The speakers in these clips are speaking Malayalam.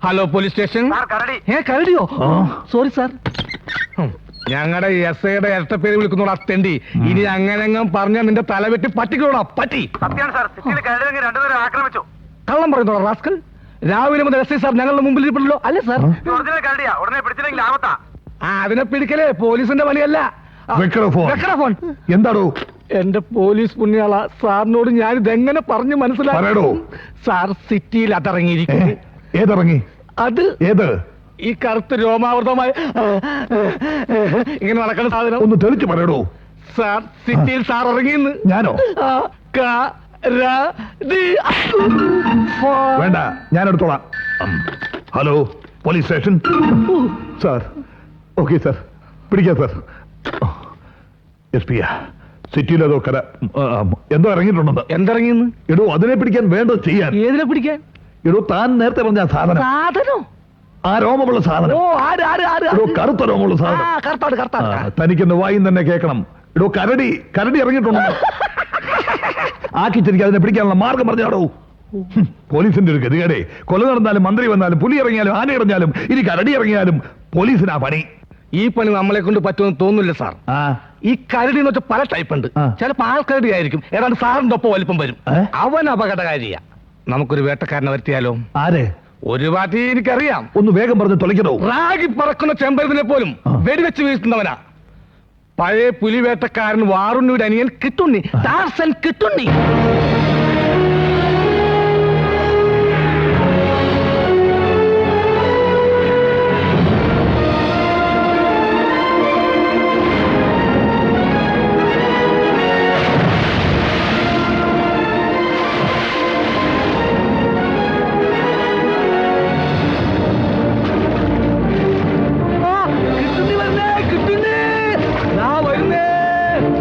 Hello police station. കരടിയോ? Sorry sir. ഞങ്ങളുടെ എസ് ഐയുടെ ഇരട്ട പേര് വിളിക്കുന്നോട് അത്തണ്ടി. ഇനി അങ്ങനെങ്ങും പറഞ്ഞ നിന്റെ തലവെട്ടി പറ്റിക്കോടാ പറ്റി. കള്ളം പറയുന്നോടാ റാസ്കൽ. രാവിലെ മുതൽ എസ് ഐ സാർ ഞങ്ങളുടെ മുമ്പിൽ ഇരിപ്പല്ലോ. അല്ലേ സാർ? അതിനെ പിടിക്കലേ പോലീസിന്റെ പണിയല്ല. എന്താടോ? എന്റെ പോലീസ് പുണ്യാള സാറിനോട് ഞാൻ ഇതെങ്ങനെ പറഞ്ഞു മനസ്സിലാക്കോ? സാർ സിറ്റിയിൽ അതിറങ്ങിയിരിക്കും. ഏതിറങ്ങി? അത് ഏത്? ഈ കറുത്ത് രോമാവൃതമായി ഇങ്ങനെ നടക്കുന്ന സാധനം. ഒന്ന് തെളിച്ചു പറയടോ. സാർ സിറ്റിയിൽ സാർ ഇറങ്ങിയെന്ന്. ഞാനോ? വേണ്ട, ഞാൻ എടുത്തോളാം. Hello police station. Sir okay sir, പിടിക്കാം സാർ. എസ് പി സിറ്റിയിലേതോ കര എന്തോ ഇറങ്ങിയിട്ടുണ്ടെന്ന്. എന്തിറങ്ങിയെന്ന്? എടോ അതിനെ പിടിക്കാൻ വേണ്ടത് ചെയ്യാൻ. ഏതിനെ പിടിക്കാൻ? എടോ താൻ നേരത്തെ പറഞ്ഞ സാധനം. ആ രോമമുള്ള സാധനം. കറുത്ത രോമമുള്ള സാധനം. തനിക്കെന്ന് വായും തന്നെ കേൾക്കണം. എടോ കരടി ഇറങ്ങിയിട്ടുണ്ടോ? ആക്കിച്ചെനിക്ക് അതിനെ പിടിക്കാനുള്ള മാർഗം പറഞ്ഞാടോ. പോലീസിന്റെ ഒരു ഗതികേടെ. കൊല നടന്നാലും മന്ത്രി വന്നാലും പുലി ഇറങ്ങിയാലും ആന ഇറങ്ങിയാലും ഇനി കരടി ഇറങ്ങിയാലും പോലീസിനാ പണി. ഈ പണി നമ്മളെ കൊണ്ട് പറ്റുമെന്ന് തോന്നുന്നില്ല സാർ. ഈ കരടി എന്ന് വെച്ചാൽ പല ടൈപ്പ് ഉണ്ട്. ചിലപ്പോൾ ആൾക്കരടി ആയിരിക്കും, ഏതാണ്ട് സാറിന്റെ ഒപ്പം വലിപ്പം വരും. അവൻ അപകടകാരിയാ. നമുക്കൊരു വേട്ടക്കാരനെ വരുത്തിയാലോ? ആരെ? ഒരു പാർട്ടി എനിക്കറിയാം. ഒന്ന് വേഗം പറഞ്ഞ് തുളയ്ക്കണോ. റാഗി പറക്കുന്ന ചെമ്പരത്തിനെ പോലും വെടിവെച്ച് വീഴ്ത്തുന്നവനാ. പഴയ പുലിവേട്ടക്കാരൻ വാറുണ്ണിയുടെ അനിയൻ കിട്ടുണ്ണി, ടാർസൻ കിട്ടുണ്ണി.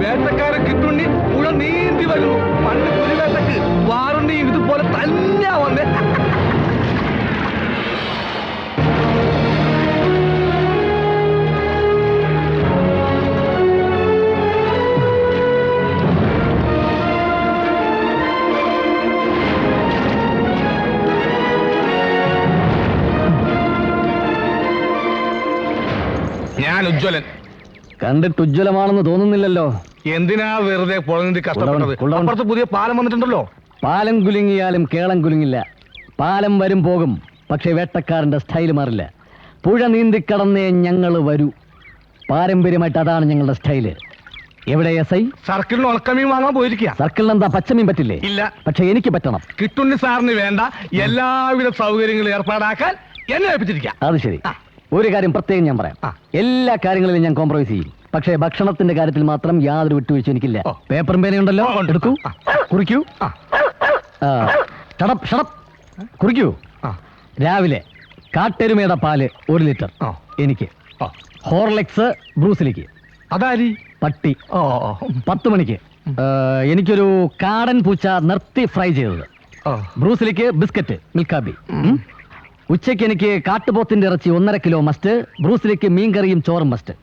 വേട്ടക്കാരൻ കിട്ടുണ്ണി പുഴ നീന്തി വരുന്നു. പണ്ട് പുലിവേട്ടക്ക് വാറുണ്ണി ഇതുപോലെ തന്നെയാ വന്നേ. ഞാൻ ഉജ്ജ്വലൻ. കണ്ടിട്ട് ഉജ്ജ്വലമാണെന്ന് തോന്നുന്നില്ലല്ലോ. എന്തിനാ വെറുതെ പുഴനീന്തി കഷ്ടപ്പെട്ടത്? അപ്പുറത്ത് പുതിയ പാലം വന്നിട്ടുണ്ടല്ലോ. പാലം കുലുങ്ങിയാലും കേളം കുലുങ്ങില്ല. പാലം വരും പോകും, പക്ഷെ വേട്ടക്കാരന്റെ സ്റ്റൈല് മാറില്ല. പുഴ നീന്തിക്കടന്നേ ഞങ്ങൾ വരൂ. പാരമ്പര്യമായിട്ട് അതാണ് ഞങ്ങളുടെ സ്റ്റൈല്. എവിടെ എസ് ഐ? സർക്കിളിന് ഉണക്കമീൻ വാങ്ങാൻ പോയിരിക്കുക. സർക്കിളിന് എന്താ പച്ചമീൻ പറ്റില്ലേ? ഇല്ല, പക്ഷെ എനിക്ക് പറ്റണം. കിട്ടുണ്ണി സാറിന് വേണ്ട എല്ലാവിധ സൗകര്യങ്ങളും ഏർപ്പാടാക്കാൻ എന്നെ ഏൽപ്പിച്ചിരിക്കാം. അത് ശരി. ഒരു കാര്യം പ്രത്യേകം ഞാൻ പറയാം. എല്ലാ കാര്യങ്ങളിലും ഞാൻ കോംപ്രമൈസ് ചെയ്യും, പക്ഷേ ഭക്ഷണത്തിന്റെ കാര്യത്തിൽ മാത്രം യാതൊരു വിട്ടുവീഴ്ച എനിക്കില്ല. പേപ്പറും പേനയുണ്ടല്ലോ, എടുക്കൂ, കുറിക്കൂ. കുറിക്കൂ. രാവിലെ കാട്ടെരുമയുടെ പാല് 1 ലിറ്റർ എനിക്ക്. ഹോർലിക്സ് ബ്രൂസിലേക്ക്. അതാരി? പട്ടി. 10 മണിക്ക് എനിക്കൊരു കാടൻ പൂച്ച നിർത്തി ഫ്രൈ ചെയ്തത്. ബ്രൂസിലേക്ക് ബിസ്ക്കറ്റ് മിൽക്കാബി. ഉച്ചയ്ക്ക് എനിക്ക് കാട്ടുപോത്തിന്റെ ഇറച്ചി 1.5 കിലോ മസ്റ്റ്. ബ്രൂസിലേക്ക് മീൻകറിയും ചോറും മസ്റ്റ്.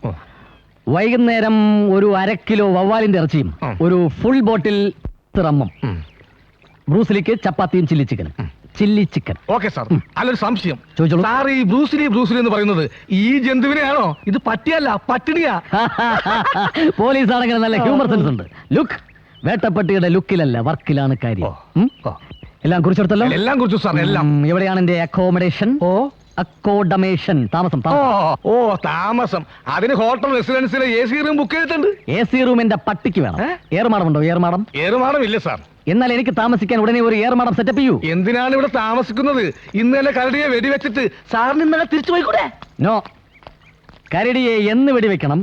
വൈകുന്നേരം ഒരു 1/2 കിലോ വവ്വാലിന്റെ ഇറച്ചിയും ഒരു ഫുൾ ബോട്ടിൽ റമ്മും. ബ്രൂസിലേക്ക് ചപ്പാത്തിയും ചില്ലി ചിക്കൻ. Okay sir. അല്ലൊരു സംശയം ചോദിച്ചോളൂ സാർ. ഈ ബ്രൂസിലി എന്ന് പറയുന്നത് ഈ ജന്തുവിനെയാണോ? ഇത് പട്ടിയല്ല, പട്ടിണിയാ. പോലീസ് ആണെങ്കിൽ നല്ല ഹ്യൂമർ സെൻസ് ഉണ്ട്. ലുക്ക്, വേട്ടപ്പട്ടിയുടെ ലുക്കിലല്ല വർക്കിലാണ് കാര്യം. എല്ലാം കുറിച്ചെടുത്തല്ലോ? എല്ലാം കുറിച്ചു സാർ, എല്ലാം. എവിടെയാണ് എന്റെ അക്കോമഡേഷൻ? അക്കോഡമേഷൻ, താമസം. താമസം അതിന് ഹോട്ടൽ റെസിഡൻസിലെ AC റൂം ബുക്ക് ചെയ്തിട്ടുണ്ട്. AC റൂം എന്റെ പട്ടിക്ക് വേണം. ഏറുമാടമുണ്ടോ? ഏറുമാടം ഇല്ല സാർ. എന്നാൽ എനിക്ക് താമസിക്കാൻ ഉടനെ ഒരു ഏറുമാടം സെറ്റപ്പ് ചെയ്യൂ. എന്തിനാണ് ഇവിടെ താമസിക്കുന്നത്? ഇന്നലെ കരടിയെ വെടിവെച്ചിട്ട് സാറിന് ഇന്നലെ തിരിച്ചു പോയിക്കൂടെ? നോ, കരടിയെ എന്ന് വെടിവെക്കണം,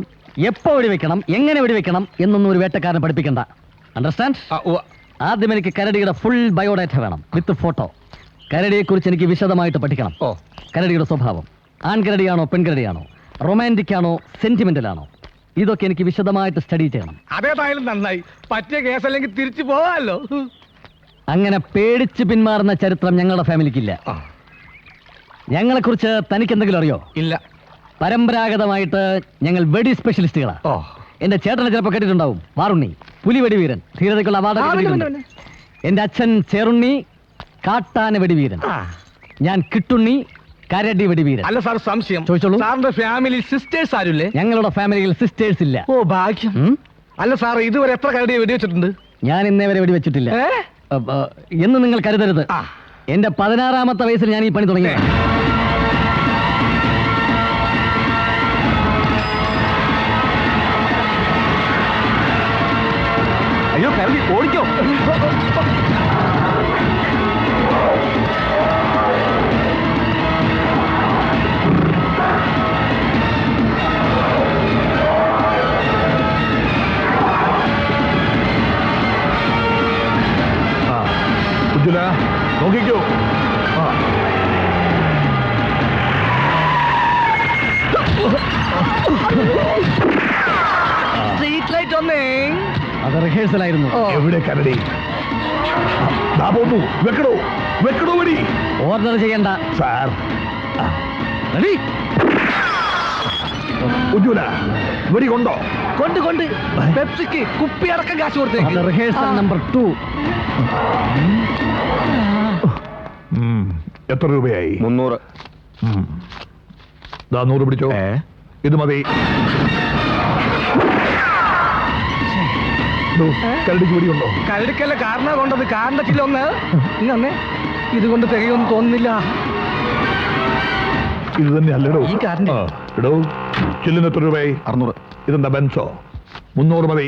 എപ്പോ വെടിവെക്കണം, എങ്ങനെ വെടിവെക്കണം എന്നൊന്നും ഒരു വേട്ടക്കാരനെ പഠിപ്പിക്കണ്ട. അണ്ടർസ്റ്റാൻഡ്? ആദ്യം എനിക്ക് കരടിയുടെ ഫുൾ ബയോഡാറ്റ വേണം, വിത്ത് ഫോട്ടോ. കരടിയെ കുറിച്ച് എനിക്ക് വിശദമായിട്ട് പഠിക്കണം. കരടിയുടെ സ്വഭാവം, ആൺകരടിയാണോ പെൺകരടിയാണോ, റൊമാൻറ്റിക് ആണോ സെന്റിമെന്റൽ ആണോ, ഇതൊക്കെ എനിക്ക് വിശദമായിട്ട് സ്റ്റഡി ചെയ്യണം. അതേതായാലും നന്നായി. പറ്റിയ കേസല്ലെങ്കിൽ തിരിച്ചു പോവാമല്ലോ. അങ്ങനെ പേടിച്ച് പിന്മാറുന്ന ചരിത്രം ഞങ്ങളുടെ ഫാമിലിക്കില്ല. ഞങ്ങളെ കുറിച്ച് തനിക്ക് എന്തെങ്കിലും അറിയോ? ഇല്ല. പരമ്പരാഗതമായിട്ട് ഞങ്ങൾ വെടി സ്പെഷ്യലിസ്റ്റുകളാണ്. എന്റെ ചേട്ടനെ ചിലപ്പോൾ കേട്ടിട്ടുണ്ടാവും, വാറുണ്ണി പുലി വെടിവീരൻ, ധീരതയ്ക്കുള്ള അവാർഡ്. എന്റെ അച്ഛൻ ചേറുണ്ണി കാട്ടാന വെടിവീരൻ. ഞാൻ കിട്ടുണ്ണി കരടി വെടിവീരൻ. അല്ല സാർ, സംശയം. ചോദിച്ചോളൂ. സാറിന്റെ ഫാമിലി സിസ്റ്റേഴ്സ് ആരുല്ലേ? ഞങ്ങളുടെ ഫാമിലിയിൽ സിസ്റ്റേഴ്സ് ഇല്ല. ഓ ഭാഗ്യം. ഉം? അല്ല സാർ, ഇതുവരെ എത്ര കരടിയെ വെടിവെച്ചിട്ടുണ്ട്? ഞാൻ ഇന്നേ വരെ വെടിവെച്ചിട്ടില്ല എന്ന് നിങ്ങൾ കരുതരുത്. ആ. എന്റെ 16ാമത്തെ വയസ്സിൽ ഞാൻ ഈ പണി തുടങ്ങി. അയ്യോ കരടി ഓടിക്കോ. ഉജ്ജ്വല നോക്കിക്കോ. സ്ട്രീറ്റ് ലൈറ്റ് ഒന്നേ. അത് റിഹേഴ്സൽ ആയിരുന്നു. എവിടെ കരടി? ദാ പോന്നു. വെക്കടോ വെക്കടോ വെടി. ഓർഡർ ചെയ്യണ്ട സാർ. റെഡി. ഉജ്ജ്വല വെടി കൊണ്ടോ? കൊണ്ട് പെപ്സിക്ക് കുപ്പി അടക്കം കാശ് കൊടുത്തേക്ക്. അത് റിഹേഴ്സൽ നമ്പർ 2. എത്ര രൂപയായി? 300. ദാ 100 പിടിച്ചോ. ഇത് മതി. കരടിക്ക് വെടി കൊണ്ടോ? കരടിക്കല്ല കാരണ കൊണ്ടത്. കാരണത്തില്ല ഒന്ന് ഇന്നെ ഇതുകൊണ്ട് തികയൊന്നും തോന്നുന്നില്ല. ഇത് തന്നെ അല്ലടോ ഈ കാരണ്ടി. എടോ ചില്ലിന് എത്ര രൂപയായി? 600. ഇതെന്താ ബെൻസോ? 300 മതി.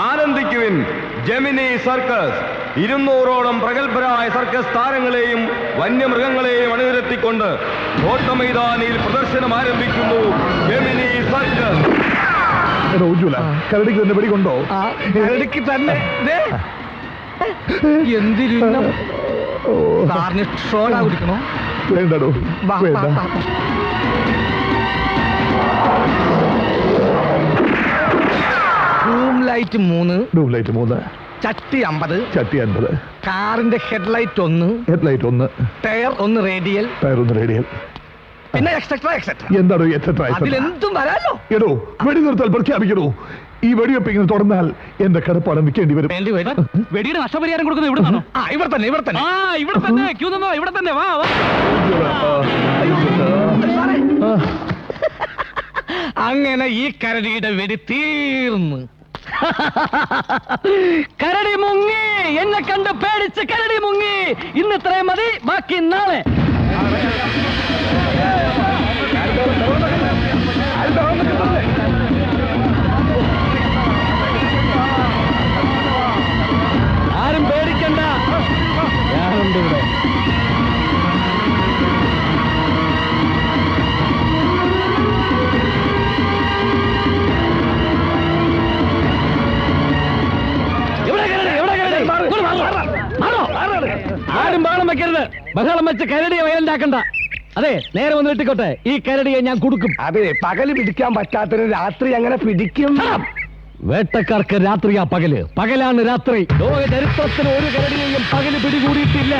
ആനന്ദിക്കുവിൻ ജെമിനി സർക്കസ്. 200ഓളം പ്രഗത്ഭരായ സർക്കസ് താരങ്ങളെയും വന്യമൃഗങ്ങളെയും അണിനിരത്തിക്കൊണ്ട് കോട്ടമൈതാനിയിൽ പ്രദർശനം ആരംഭിക്കുന്നു. Gemini circus. എടോ ഉജ്ജ്വല കരടിക്ക് തന്നെ വെടി കൊണ്ടോ? കരടിക്ക് തന്നെ. എന്തിനും സാറിന് ഷോഡ കുടിക്കണോ? വേണ്ടടോ വേണ്ട. റൂം ലൈറ്റ് 3, റൂം ലൈറ്റ് 3, ചട്ടി 50, ചട്ടി 50, കാറിന്റെ headlight 1, headlight 1, tyre 1 radial, tyre 1 radial. പിന്നെ എക്സെട്രാ എക്സെട്രാ. എന്താണോ എക്സെട്രാ? അതിലെന്തും വരാലോ. എടോ വെടി നിർത്താൽ പ്രഖ്യാപിക്കണോ? ഈ വെടിവെപ്പ് ഇങ്ങനെ തുടർന്നാൽ എന്റെ കടപ്പാട് നിൽക്കേണ്ടി വരും. വെടിയുടെ നഷ്ടപരിഹാരം കൊടുക്കുന്നത് ഇവിടെ നിന്നോ? ഇവിടെ തന്നെ ഇവിടെ തന്നെ ക്യൂ നിന്നോ. ഇവിടെ തന്നെ വാ. അങ്ങനെ ഈ കരടിയുടെ വെടി തീർന്നു. കരടി മുങ്ങി. എന്നെ കണ്ട് പേടിച്ച് കരടി മുങ്ങി. ഇന്ന് ഇത്രയും മതി, ബാക്കി നാളെ. ആരും പേടിക്കണ്ട, ഞാനുണ്ട് ഇവിടെ. ആരും ബഹളം വെക്കരുത്. ബഹളം വെച്ച് കരടിയെ വയലുണ്ടാക്കണ്ട. അതെ, നേരെ വന്ന് ഇട്ടിക്കോട്ടെ. ഈ കരടിയെ ഞാൻ കൊടുക്കും. അതെ, പകല് പിടിക്കാൻ പറ്റാത്തതിന് രാത്രി അങ്ങനെ പിടിക്കും. വേട്ടക്കാർക്ക് രാത്രിയാ പകല്, പകലാണ് രാത്രി. ലോക ചരിത്രത്തിൽ ഒരു കരടിയെയും പകല് പിടികൂടിയിട്ടില്ല.